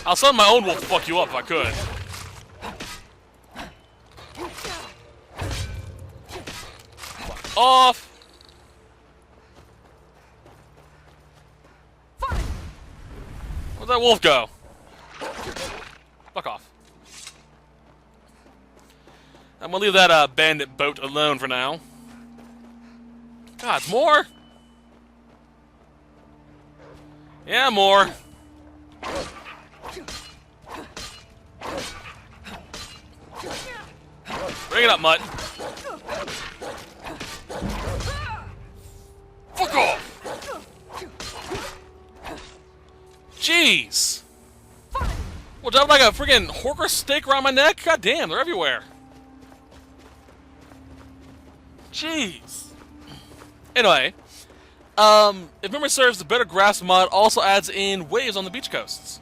I'll summon my own wolf to fuck you up if I could. Fuck off. Where'd that wolf go? Fuck off. I'm gonna leave that bandit boat alone for now. God, it's more? Yeah, more. Bring it up, Mutt. Fuck off! Jeez! Well, do I have like a freaking horker stake around my neck? God damn, they're everywhere. Jeez. Anyway, if memory serves, the Better Grass mod also adds in waves on the beach coasts.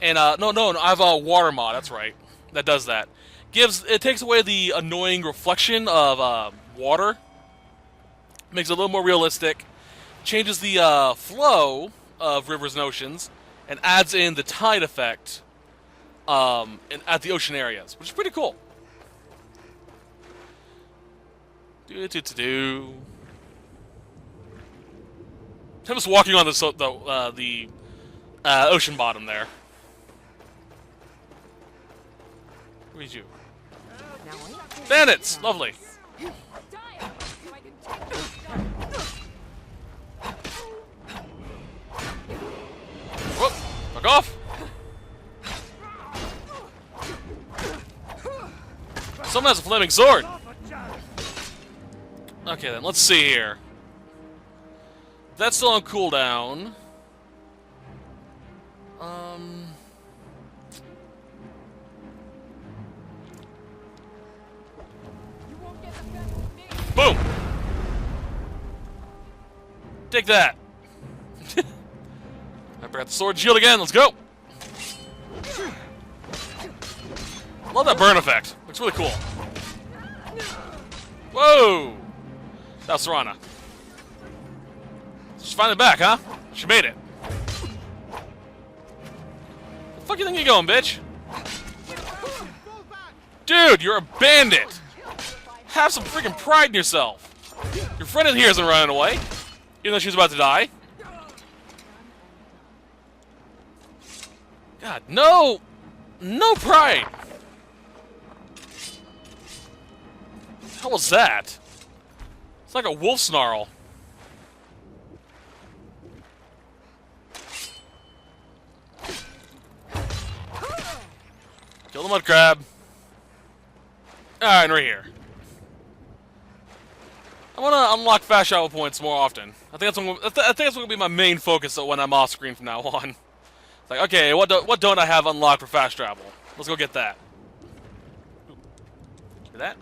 And, no, I have a water mod, that's right. That does that. It takes away the annoying reflection of, water. Makes it a little more realistic. Changes the, flow of rivers and oceans. And adds in the tide effect, at the ocean areas. Which is pretty cool. I'm just walking on the ocean bottom there. Where's you? Bandits! Lovely. Whoop! Fuck off! Someone has a flaming sword! Okay then, let's see here. That's still on cooldown. Boom! Take that! I forgot the sword shield again, let's go! Love that burn effect. Looks really cool. Whoa! That's Serana. She's finally back, huh? She made it. Where the fuck you think you're going, bitch? Dude, you're a bandit! Have some freaking pride in yourself! Your friend in here isn't running away, even though she's about to die. God, no! No pride! What the hell was that? It's like a wolf snarl. Kill the mud crab. Alright, and we're here. I want to unlock fast travel points more often. I think that's going to be my main focus when I'm off screen from now on. It's like, okay, what don't I have unlocked for fast travel? Let's go get that. Hear that?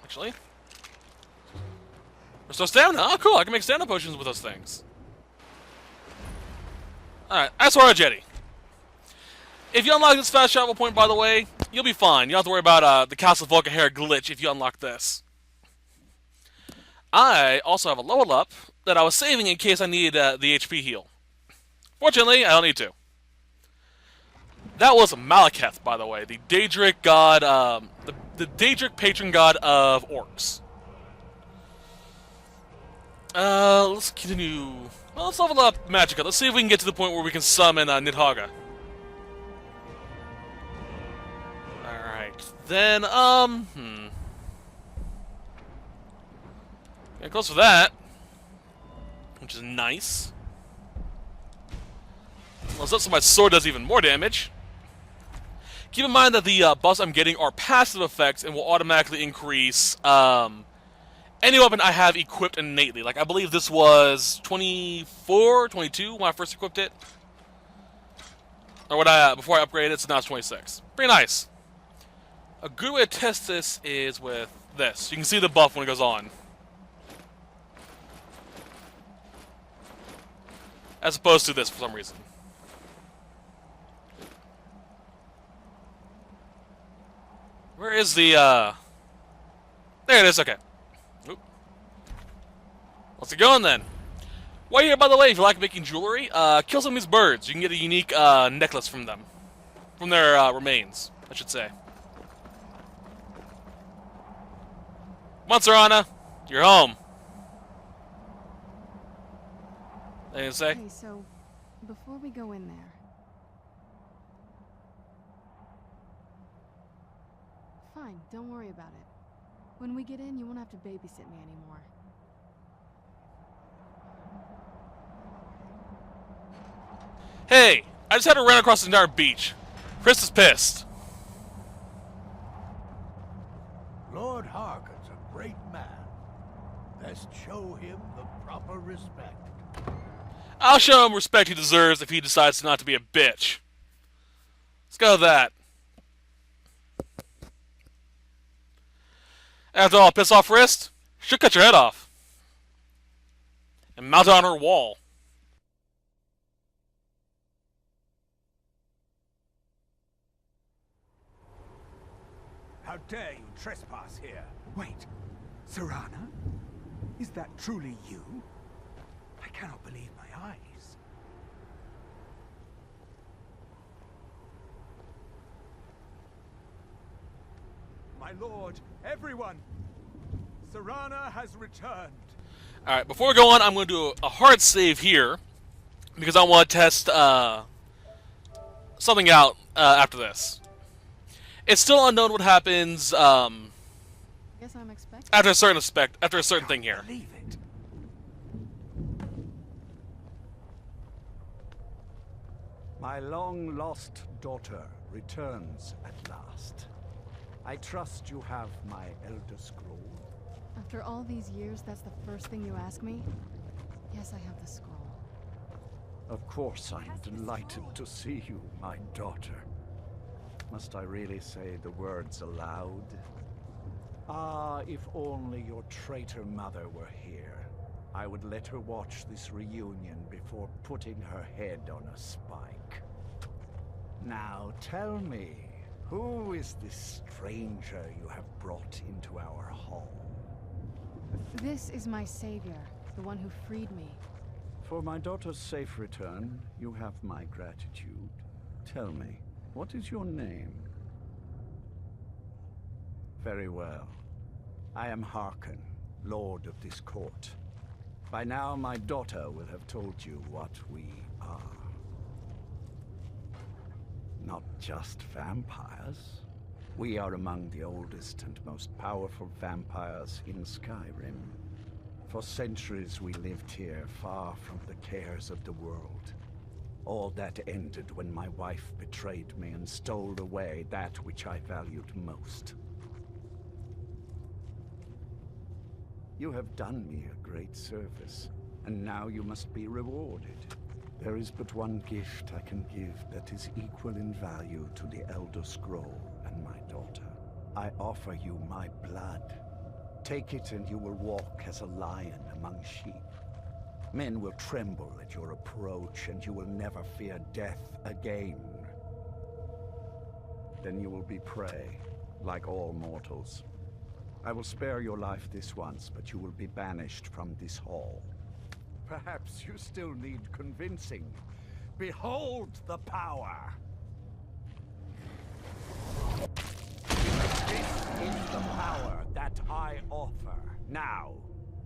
Actually, restore stamina. Oh, cool! I can make stamina potions with those things. All right, S4 Jetty. If you unlock this fast travel point, by the way, you'll be fine. You don't have to worry about the Castle Valkyjra glitch if you unlock this. I also have a level up that I was saving in case I needed the HP heal. Fortunately, I don't need to. That was Malekith, by the way, the Daedric god, the Daedric patron god of orcs. Let's continue. Well, let's level up Magicka. Let's see if we can get to the point where we can summon Nidhogga. Alright, then, Getting close for that, which is nice. Well, so my sword does even more damage. Keep in mind that the buffs I'm getting are passive effects and will automatically increase any weapon I have equipped innately. Like, I believe this was 24, 22 when I first equipped it. Or when before I upgraded it, so now it's 26. Pretty nice. A good way to test this is with this. You can see the buff when it goes on. As opposed to this for some reason. Where is the, There it is, okay. Let's get going then. While you're here, by the way, if you like making jewelry, kill some of these birds. You can get a unique necklace from them. From their remains, I should say. Come on, Serana. You're home. Anything to say? Hey, so, before we go in there... Fine, don't worry about it. When we get in, you won't have to babysit me anymore. Hey, I just had to run across the entire beach. Chris is pissed. Lord Harkon's a great man. Best show him the proper respect. I'll show him respect he deserves if he decides not to be a bitch. Let's go with that. After all, piss off wrist, she'll cut your head off. And mount it on her wall. How dare you trespass here? Wait, Serana? Is that truly you? I cannot believe my eyes. My lord, everyone! Serana has returned. Alright, before we go on, I'm going to do a hard save here. Because I want to test something out after this. It's still unknown what happens Guess I'm expecting. after a certain thing here. Believe it. My long-lost daughter returns at last. I trust you have my Elder Scroll. After all these years, that's the first thing you ask me? Yes, I have the scroll. Of course, I'm delighted to see you, my daughter. Must I really say the words aloud? Ah, if only your traitor mother were here. I would let her watch this reunion before putting her head on a spike. Now tell me, who is this stranger you have brought into our hall? This is my savior, the one who freed me. For my daughter's safe return, you have my gratitude. Tell me, what is your name? Very well. I am Harkon, Lord of this court. By now, my daughter will have told you what we are. Not just vampires. We are among the oldest and most powerful vampires in Skyrim. For centuries we lived here, far from the cares of the world. All that ended when my wife betrayed me and stole away that which I valued most. You have done me a great service, and now you must be rewarded. There is but one gift I can give that is equal in value to the Elder Scroll and my daughter. I offer you my blood. Take it and you will walk as a lion among sheep. Men will tremble at your approach, and you will never fear death again. Then you will be prey, like all mortals. I will spare your life this once, but you will be banished from this hall. Perhaps you still need convincing. Behold the power! This is the power that I offer. Now,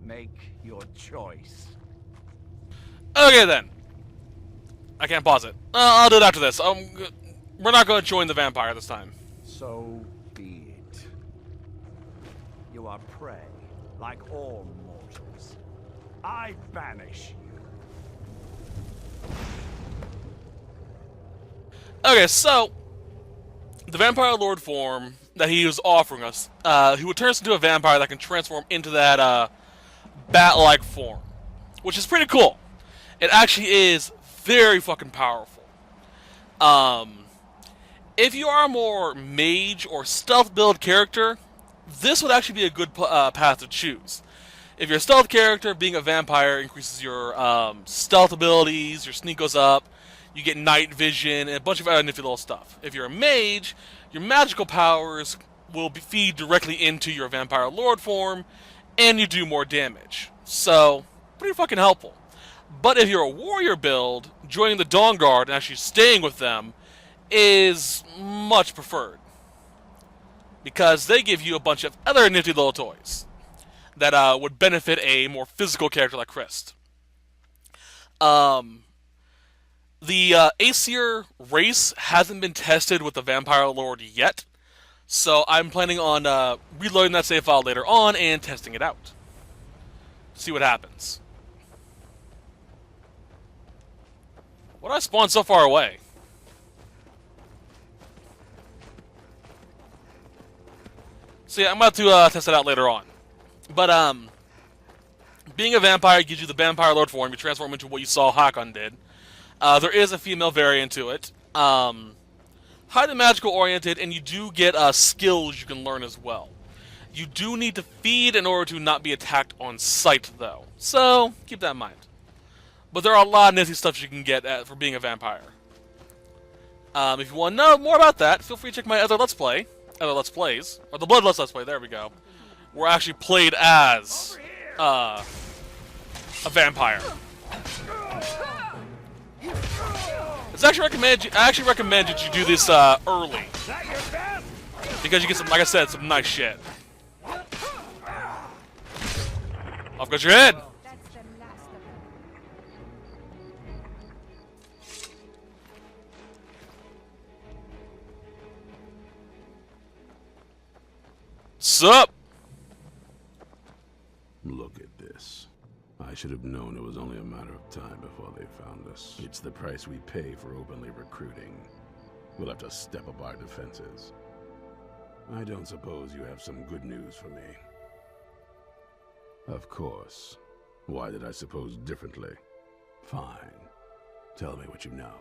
make your choice. Okay then. I can't pause it. I'll do it after this. We're not going to join the vampire this time. So be it. You are prey, like all mortals. I banish you. Okay, so the vampire lord form that he was offering us, he turns into a vampire that can transform into that bat-like form, which is pretty cool. It actually is very fucking powerful. If you are a more mage or stealth build character, this would actually be a good path to choose. If you're a stealth character, being a vampire increases your stealth abilities, your sneak goes up, you get night vision, and a bunch of other nifty little stuff. If you're a mage, your magical powers will feed directly into your vampire lord form, and you do more damage. So, pretty fucking helpful. But if you're a warrior build, joining the Dawnguard and actually staying with them is much preferred. Because they give you a bunch of other nifty little toys that would benefit a more physical character like Christ. The Aesir race hasn't been tested with the Vampire Lord yet, so I'm planning on reloading that save file later on and testing it out. See what happens. What did I spawn so far away? So yeah, I'm about to test it out later on. But being a vampire gives you the Vampire Lord form. You transform into what you saw Hakon did. There is a female variant to it. Highly magical oriented, and you do get skills you can learn as well. You do need to feed in order to not be attacked on sight, though. So, keep that in mind. But there are a lot of nifty stuff you can get for being a vampire. If you want to know more about that, feel free to check my other Let's Plays, or the Bloodlust Let's Play, there we go. Where I actually played as a vampire. I actually recommend that you do this early, because you get some, like I said, some nice shit. Off goes your head. Sup? Look at this. I should have known it was only a matter of time before they found us. It's the price we pay for openly recruiting. We'll have to step up our defenses. I don't suppose you have some good news for me. Of course. Why did I suppose differently? Fine. Tell me what you know.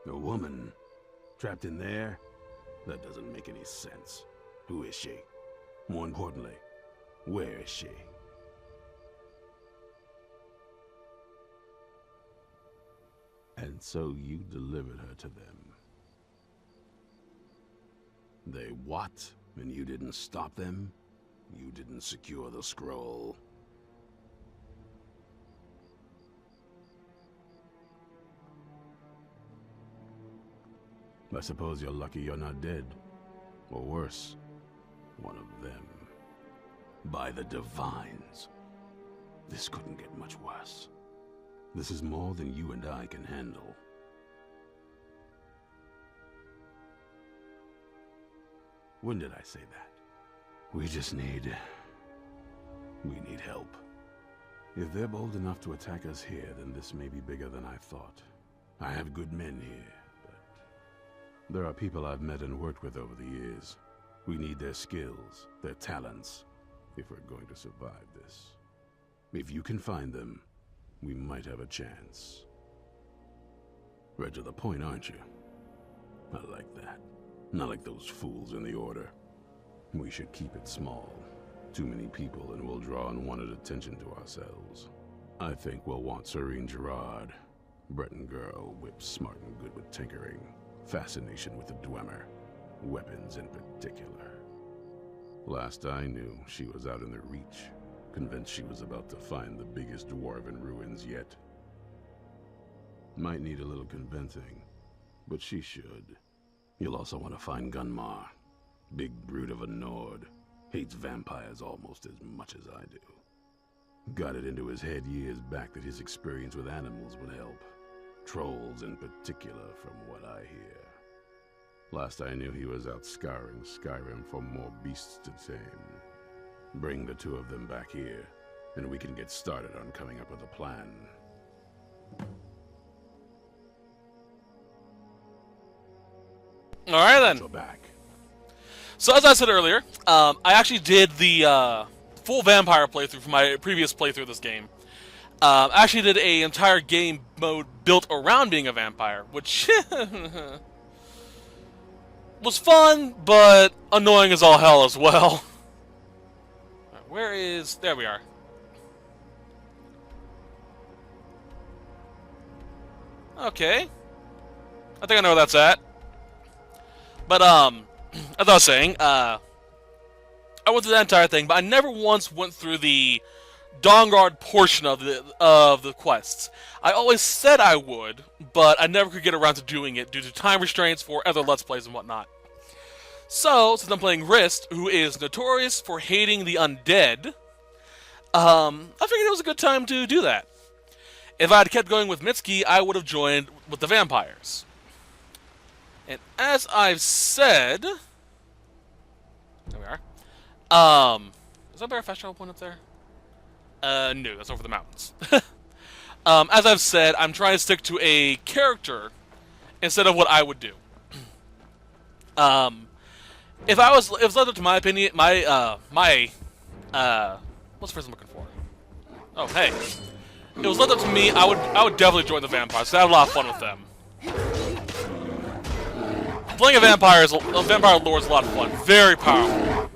A woman? Trapped in there? That doesn't make any sense. Who is she? More importantly, where is she? And so you delivered her to them. They what? And you didn't stop them? You didn't secure the scroll? I suppose you're lucky you're not dead. Or worse, one of them. By the Divines. This couldn't get much worse. This is more than you and I can handle. When did I say that? We need help. If they're bold enough to attack us here, then this may be bigger than I thought. I have good men here, but there are people I've met and worked with over the years. We need their skills, their talents, if we're going to survive this. If you can find them, we might have a chance. Right to the point, aren't you? I like that. Not like those fools in the Order. We should keep it small. Too many people and we'll draw unwanted attention to ourselves. I think we'll want Serene Gerard. Breton girl, whip smart and good with tinkering. Fascination with the Dwemer. Weapons in particular. Last I knew, she was out in the Reach, convinced she was about to find the biggest dwarven ruins yet. Might need a little convincing, but she should. You'll also want to find Gunmar. Big brute of a Nord. Hates vampires almost as much as I do. Got it into his head years back that his experience with animals would help. Trolls in particular, from what I hear. Last I knew, he was out scouring Skyrim for more beasts to tame. Bring the two of them back here, and we can get started on coming up with a plan. Alright then. Go back. So as I said earlier, I actually did the full vampire playthrough from my previous playthrough of this game. I actually did an entire game mode built around being a vampire, which was fun, but annoying as all hell as well. Where is... There we are. Okay. I think I know where that's at. But, as I was saying, I went through that entire thing, but I never once went through the Dawnguard portion of the quests. I always said I would, but I never could get around to doing it due to time restraints for other Let's Plays and whatnot. So, since I'm playing Wrist, who is notorious for hating the undead, I figured it was a good time to do that. If I had kept going with Mitsuki, I would have joined with the vampires. And as I've said... There we are. Is there a fast travel point up there? No, that's over the mountains. As I've said, I'm trying to stick to a character instead of what I would do. If it was left up to my opinion, what's the phrase I'm looking for? Oh, hey. If it was left up to me, I would definitely join the vampires. I have a lot of fun with them. Playing a vampire lord is a lot of fun. Very powerful.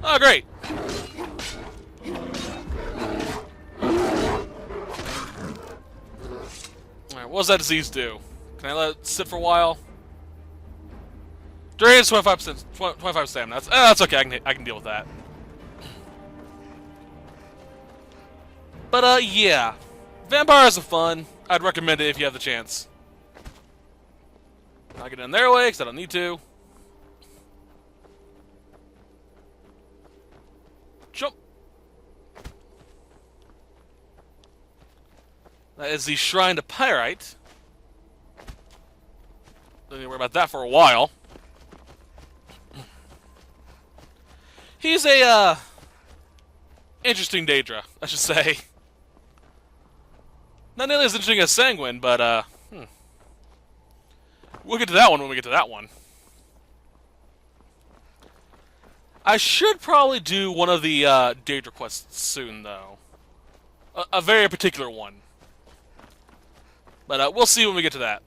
Oh, great. Alright, what does that disease do? Can I let it sit for a while? Drains 25%, 25 stamina. That's okay, I can deal with that. But, yeah. Vampires are fun. I'd recommend it if you have the chance. I'll get in their way, because I don't need to. Jump! That is the Shrine to Pyrite. Don't need to worry about that for a while. He's a, interesting Daedra, I should say. Not nearly as interesting as Sanguine, but, we'll get to that one when we get to that one. I should probably do one of the, Daedra quests soon, though. A very particular one. But, we'll see when we get to that.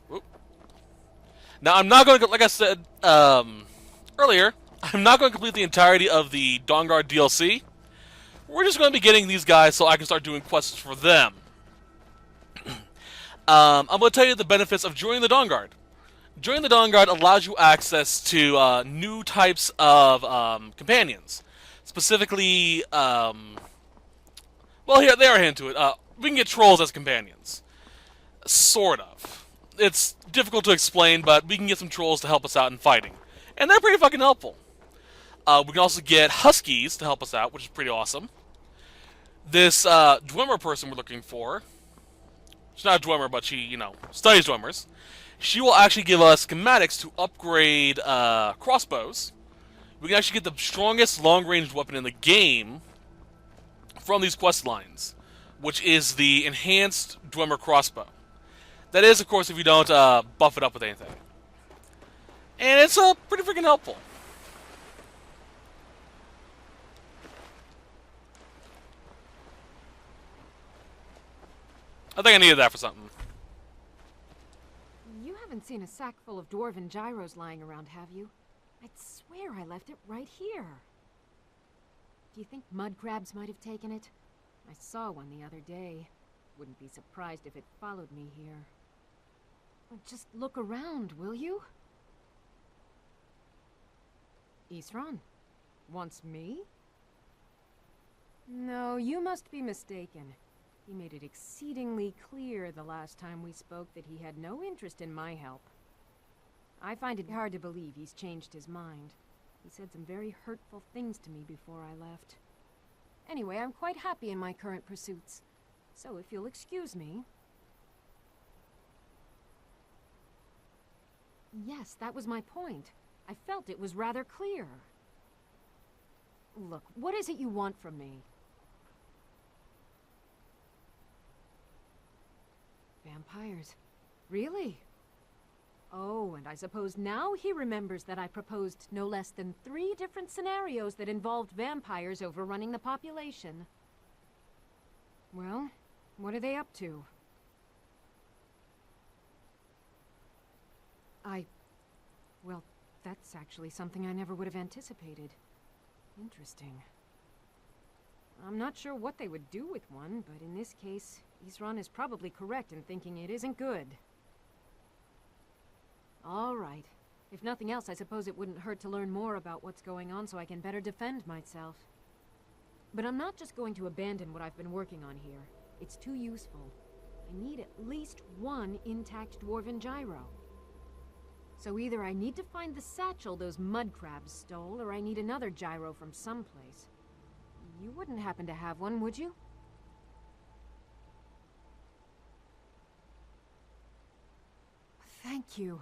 Whoop. Now, I'm not going to, like I said, earlier, I'm not going to complete the entirety of the Dawnguard DLC. We're just going to be getting these guys so I can start doing quests for them. I'm going to tell you the benefits of joining the Dawnguard. Joining the Dawnguard allows you access to new types of companions. Specifically, well, here, they are into it. We can get trolls as companions. Sort of. It's difficult to explain, but we can get some trolls to help us out in fighting. And they're pretty fucking helpful. We can also get huskies to help us out, which is pretty awesome. This Dwemer person we're looking for, she's not a Dwemer, but she, you know, studies Dwemers. She will actually give us schematics to upgrade crossbows. We can actually get the strongest long-range weapon in the game from these quest lines, which is the enhanced Dwemer crossbow. That is, of course, if you don't buff it up with anything. And it's pretty freaking helpful. I think I needed that for something. You haven't seen a sack full of dwarven gyros lying around, have you? I'd swear I left it right here. Do you think mud crabs might have taken it? I saw one the other day. Wouldn't be surprised if it followed me here. Well, just look around, will you? Isran? Wants me? No, you must be mistaken. He made it exceedingly clear the last time we spoke that he had no interest in my help. I find it hard to believe he's changed his mind. He said some very hurtful things to me before I left. Anyway, I'm quite happy in my current pursuits. So if you'll excuse me... Yes, that was my point. I felt it was rather clear. Look, what is it you want from me? Vampires. Really? Oh, and I suppose now he remembers that I proposed no less than 3 different scenarios that involved vampires overrunning the population. Well, what are they up to? Well, that's actually something I never would have anticipated. Interesting. I'm not sure what they would do with one, but in this case, Isran is probably correct in thinking it isn't good. All right. If nothing else, I suppose it wouldn't hurt to learn more about what's going on so I can better defend myself. But I'm not just going to abandon what I've been working on here. It's too useful. I need at least one intact dwarven gyro. So either I need to find the satchel those mud crabs stole, or I need another gyro from someplace. You wouldn't happen to have one, would you? Thank you.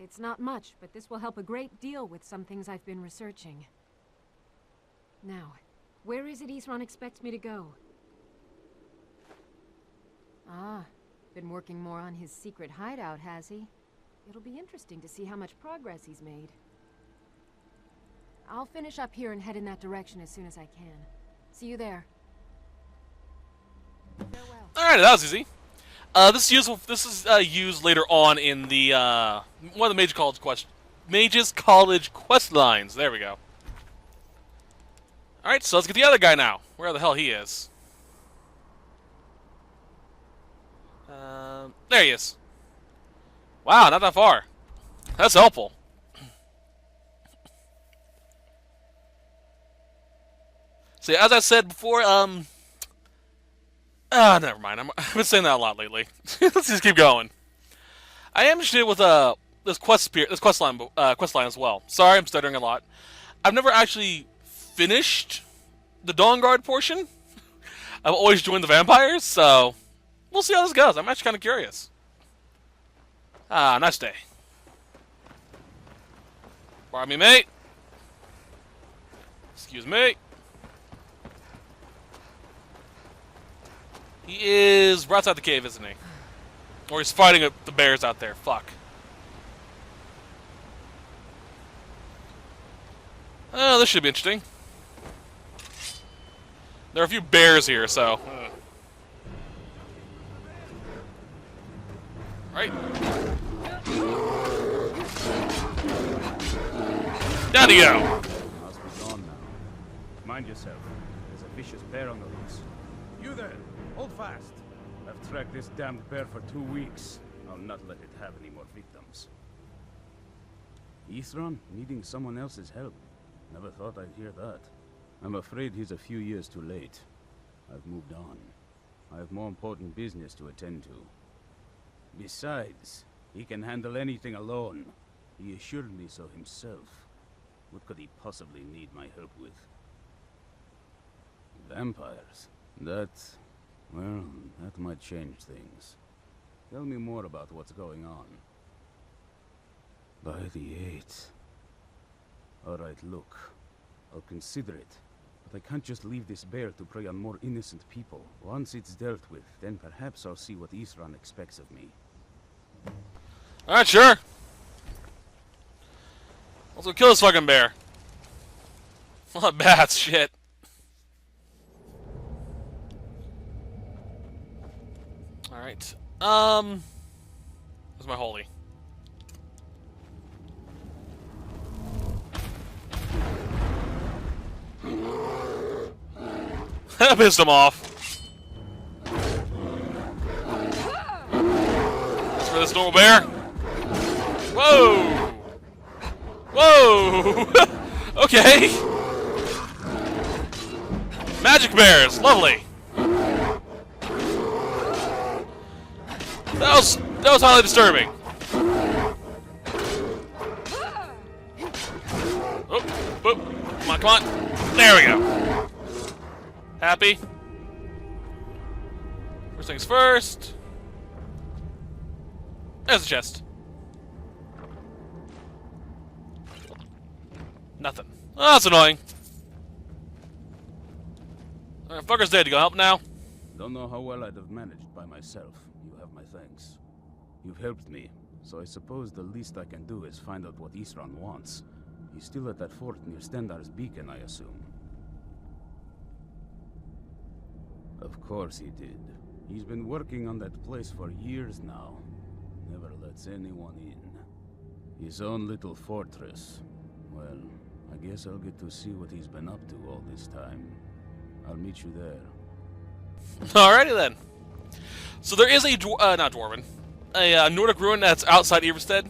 It's not much, but this will help a great deal with some things I've been researching. Now, where is it Isran expects me to go? Ah, been working more on his secret hideout, has he? It'll be interesting to see how much progress he's made. I'll finish up here and head in that direction as soon as I can. See you there. Farewell. Alright, that was easy. This is used later on in the one of the Mage's College quest lines. There we go. Alright, so let's get the other guy now. Where the hell he is. There he is. Wow, not that far. That's helpful. See, as I said before, never mind. I've been saying that a lot lately. Let's just keep going. I am interested with this quest line as well. Sorry, I'm stuttering a lot. I've never actually finished the Dawnguard portion. I've always joined the vampires, so we'll see how this goes. I'm actually kind of curious. Ah, nice day. Pardon me, mate. Excuse me. He is right outside the cave, isn't he? Or he's fighting the bears out there. Fuck. Oh, this should be interesting. There are a few bears here, so. Right. Down you go. Must be gone now. Mind yourself. There's a vicious bear on the loose. You there. Hold fast. I've tracked this damned bear for 2 weeks. I'll not let it have any more victims. Isran needing someone else's help. Never thought I'd hear that. I'm afraid he's a few years too late. I've moved on. I have more important business to attend to. Besides, he can handle anything alone. He assured me so himself. What could he possibly need my help with? Vampires? Well, that might change things. Tell me more about what's going on. By the 8th. Alright, look. I'll consider it. But I can't just leave this bear to prey on more innocent people. Once it's dealt with, then perhaps I'll see what Isran expects of me. Alright, sure. Let's go kill this fucking bear. Not bad, shit. Alright. Where's my holy? That pissed him off. That's for this normal bear. Whoa! Whoa! Okay. Magic bears, lovely. That was highly disturbing. Oh, oh, come on, come on. There we go. Happy. First things first. There's the chest. Nothing. Oh, that's annoying. Alright, fucker's dead. You gonna help now? Don't know how well I'd have managed by myself. You have my thanks. You've helped me, so I suppose the least I can do is find out what Isran wants. He's still at that fort near Stendar's beacon, I assume. Of course he did. He's been working on that place for years now. Never lets anyone in. His own little fortress. Well, I guess I'll get to see what he's been up to all this time. I'll meet you there. Alrighty then. So there is a not dwarven, a Nordic ruin that's outside Everstead.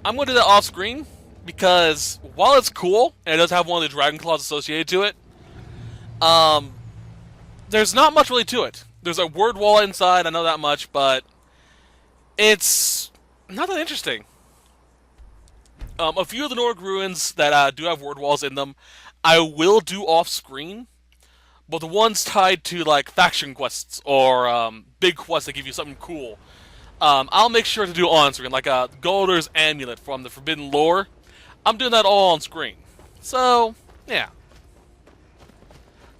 I'm going to do that off screen because while it's cool and it does have one of the dragon claws associated to it, there's not much really to it. There's a word wall inside, I know that much, but it's not that interesting. A few of the Nordic ruins that do have word walls in them, I will do off screen. But the ones tied to like faction quests or big quests that give you something cool, I'll make sure to do on screen, like Golder's Amulet from the Forbidden Lore. I'm doing that all on screen. So, yeah.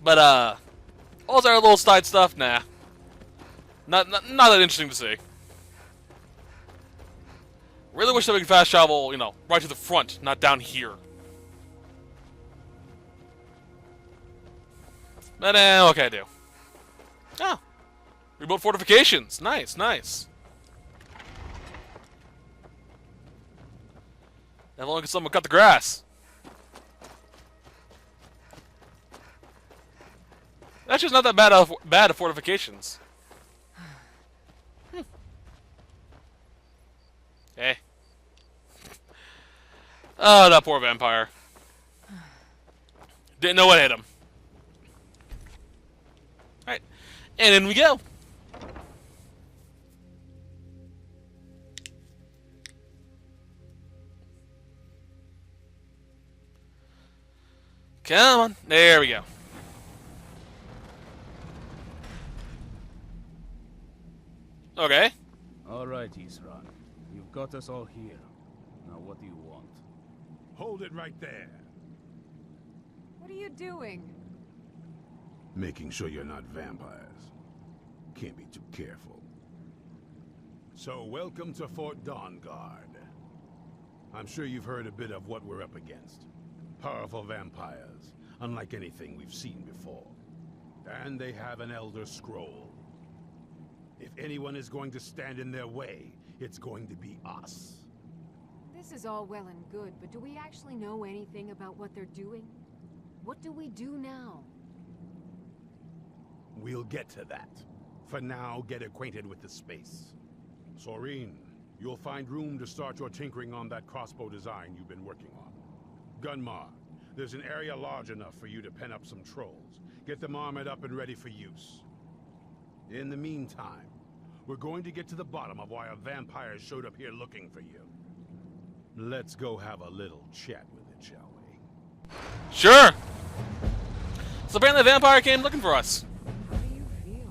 But all that little side stuff, nah. Not that interesting to see. Really wish that we could fast travel, you know, right to the front, not down here. But what can I do? Oh. Rebuild fortifications. Nice, nice. As long as someone cut the grass. That's just not that bad of fortifications. Hey. Oh, that poor vampire. Didn't know what hit him. Alright. And in we go. Come on. There we go. Okay. Alright, Isran. You've got us all here. Now what do you want? Hold it right there. What are you doing? Making sure you're not vampires. Can't be too careful. So welcome to Fort Dawnguard. I'm sure you've heard a bit of what we're up against. Powerful vampires, unlike anything we've seen before. And they have an Elder Scroll. If anyone is going to stand in their way, it's going to be us. This is all well and good, but do we actually know anything about what they're doing? What do we do now? We'll get to that. For now, get acquainted with the space. Soreen, you'll find room to start your tinkering on that crossbow design you've been working on. Gunmar, there's an area large enough for you to pen up some trolls. Get them armored up and ready for use. In the meantime, we're going to get to the bottom of why a vampire showed up here looking for you. Let's go have a little chat with it, shall we? Sure. So apparently the vampire came looking for us. How do you feel?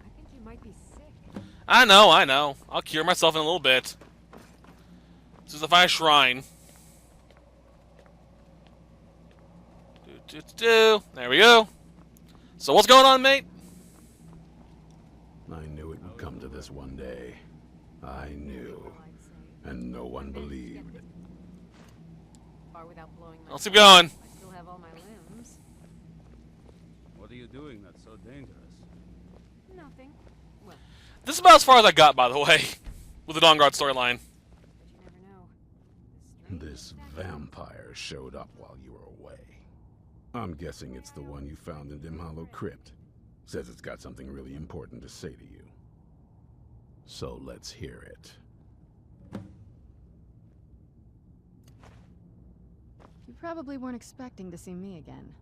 I think you might be sick. I know. I'll cure myself in a little bit. This is the fire shrine. There we go. So what's going on, mate? I knew it would come to this one day. I knew. And no one believed. Let's keep going. I still have all my limbs. What are you doing that's so dangerous? Nothing. Well, This is about as far as I got, by the way, with the Dawnguard storyline. but you never know. This vampire showed up while you were away. I'm guessing it's the one you found in Dim Hollow Crypt. Says it's got something really important to say to you. So let's hear it. You probably weren't expecting to see me again.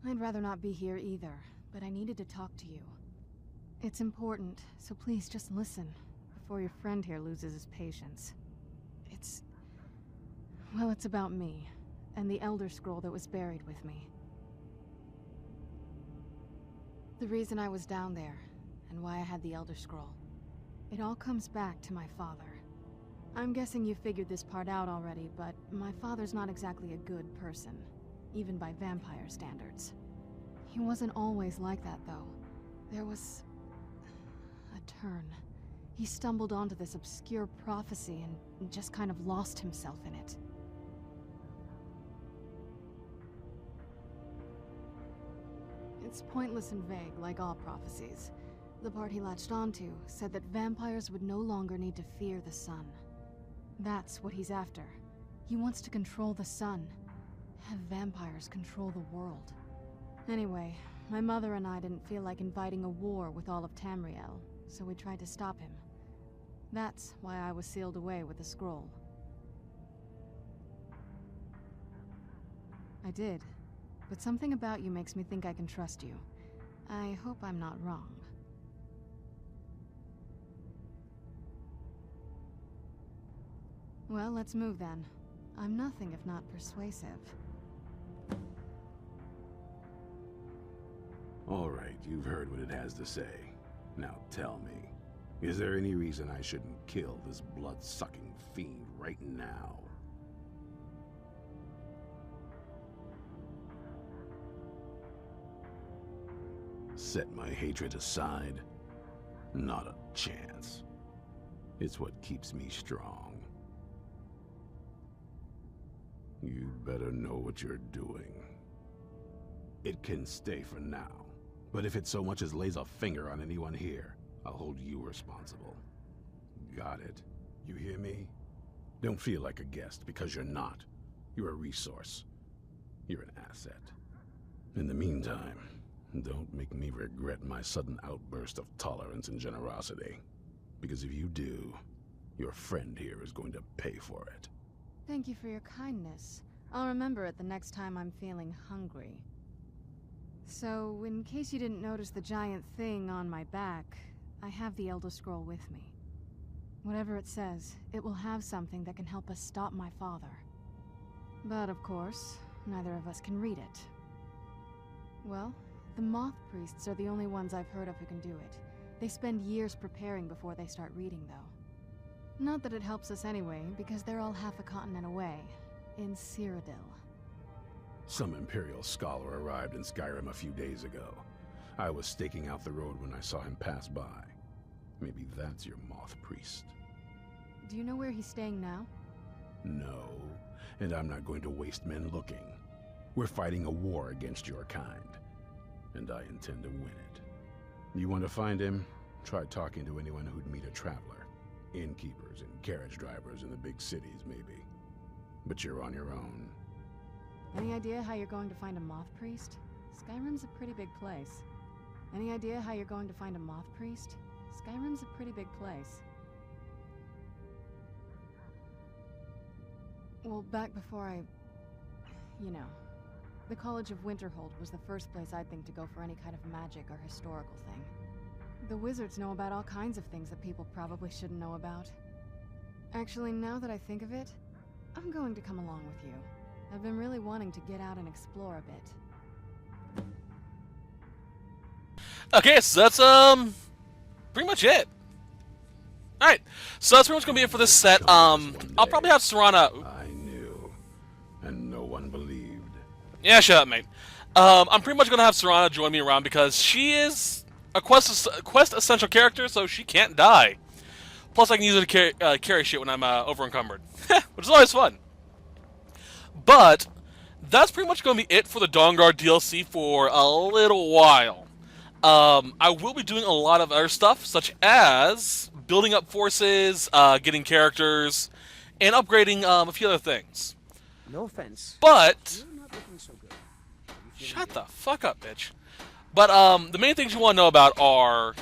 I'd rather not be here either, but I needed to talk to you. It's important, so please just listen, before your friend here loses his patience. Well, it's about me, and the Elder Scroll that was buried with me. The reason I was down there, and why I had the Elder Scroll. It all comes back to my father. I'm guessing you figured this part out already, but my father's not exactly a good person, even by vampire standards. He wasn't always like that, though. There was a turn. He stumbled onto this obscure prophecy and just kind of lost himself in it. It's pointless and vague, like all prophecies. The part he latched onto said that vampires would no longer need to fear the sun. That's what he's after. He wants to control the sun. Have vampires control the world. Anyway, my mother and I didn't feel like inviting a war with all of Tamriel, so we tried to stop him. That's why I was sealed away with the scroll. I did, but something about you makes me think I can trust you. I hope I'm not wrong. Well, let's move then. I'm nothing if not persuasive. All right, you've heard what it has to say. Now tell me, is there any reason I shouldn't kill this blood-sucking fiend right now? Set my hatred aside? Not a chance. It's what keeps me strong. You better know what you're doing. It can stay for now, but if it so much as lays a finger on anyone here, I'll hold you responsible. Got it? You hear me? Don't feel like a guest, because you're not. You're a resource. You're an asset. In the meantime, don't make me regret my sudden outburst of tolerance and generosity. Because if you do, your friend here is going to pay for it. Thank you for your kindness. I'll remember it the next time I'm feeling hungry. So, in case you didn't notice the giant thing on my back, I have the Elder Scroll with me. Whatever it says, it will have something that can help us stop my father. But of course, neither of us can read it. Well, the Moth Priests are the only ones I've heard of who can do it. They spend years preparing before they start reading, though. Not that it helps us anyway, because they're all half a continent away, in Cyrodiil. Some Imperial scholar arrived in Skyrim a few days ago. I was staking out the road when I saw him pass by. Maybe that's your Moth Priest. Do you know where he's staying now? No, and I'm not going to waste men looking. We're fighting a war against your kind, and I intend to win it. You want to find him? Try talking to anyone who'd meet a traveler. Innkeepers and carriage drivers in the big cities, maybe. But you're on your own. Any idea how you're going to find a Moth Priest? Skyrim's a pretty big place. Any idea how you're going to find a Moth Priest? Skyrim's a pretty big place. Well, back before you know, the Colege of Winterhold was the first place I'd think to go for any kind of magic or historical thing. The wizards know about all kinds of things that people probably shouldn't know about. Actually, now that I think of it, I'm going to come along with you. I've been really wanting to get out and explore a bit. Okay, so that's pretty much it. Alright, so that's pretty much gonna be it for this set. I'll probably have Serana. I knew, and no one believed. Yeah, shut up, mate. I'm pretty much gonna have Serana join me around because she is a quest essential character, so she can't die. Plus, I can use her to carry shit when I'm over encumbered, which is always fun. But that's pretty much going to be it for the Dawnguard DLC for a little while. I will be doing a lot of other stuff, such as building up forces, getting characters, and upgrading a few other things. No offense. But You're not looking so good. shut the fuck up, bitch. But the main things you want to know about are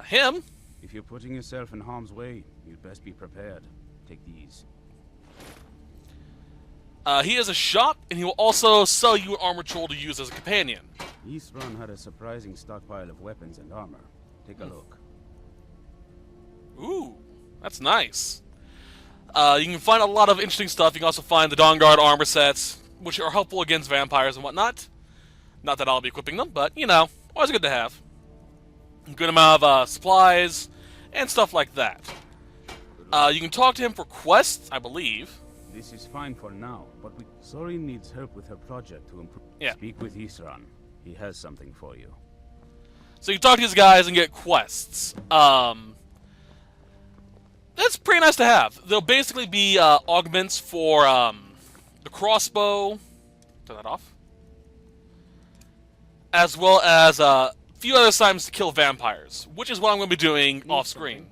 him. If you're putting yourself in harm's way, you'd best be prepared. Take these. He is a shop, and he will also sell you an armored troll to use as a companion. Eastrun had a surprising stockpile of weapons and armor. Take a look. Ooh, that's nice. You can find a lot of interesting stuff. You can also find the Dawnguard armor sets, which are helpful against vampires and whatnot. Not that I'll be equipping them, but, you know, always good to have. A good amount of supplies and stuff like that. You can talk to him for quests, I believe. This is fine for now, but Sorin needs help with her project to improve. Yeah. Speak with Eastrun. He has something for you. So you can talk to these guys and get quests. That's pretty nice to have. They'll basically be augments for the crossbow. Turn that off. As well as a few other assignments to kill vampires, which is what I'm going to be doing off-screen.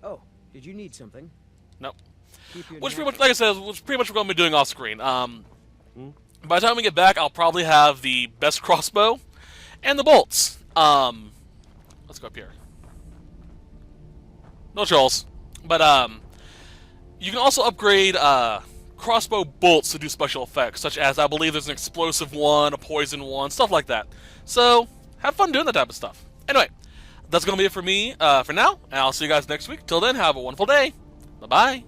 Oh, did you need something? Nope. Keep your Which pretty much, like I said, which pretty much we're going to be doing off-screen. By the time we get back, I'll probably have the best crossbow and the bolts. Let's go up here. No trolls. But, you can also upgrade, crossbow bolts to do special effects, such as, I believe there's an explosive one, a poison one, stuff like that. So, have fun doing that type of stuff. Anyway, that's going to be it for me, for now, and I'll see you guys next week. Till then, have a wonderful day. Bye-bye.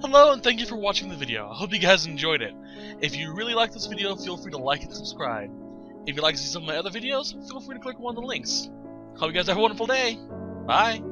Hello, and thank you for watching the video. I hope you guys enjoyed it. If you really like this video, feel free to like and subscribe. If you'd like to see some of my other videos, feel free to click one of the links. Hope you guys have a wonderful day. Bye.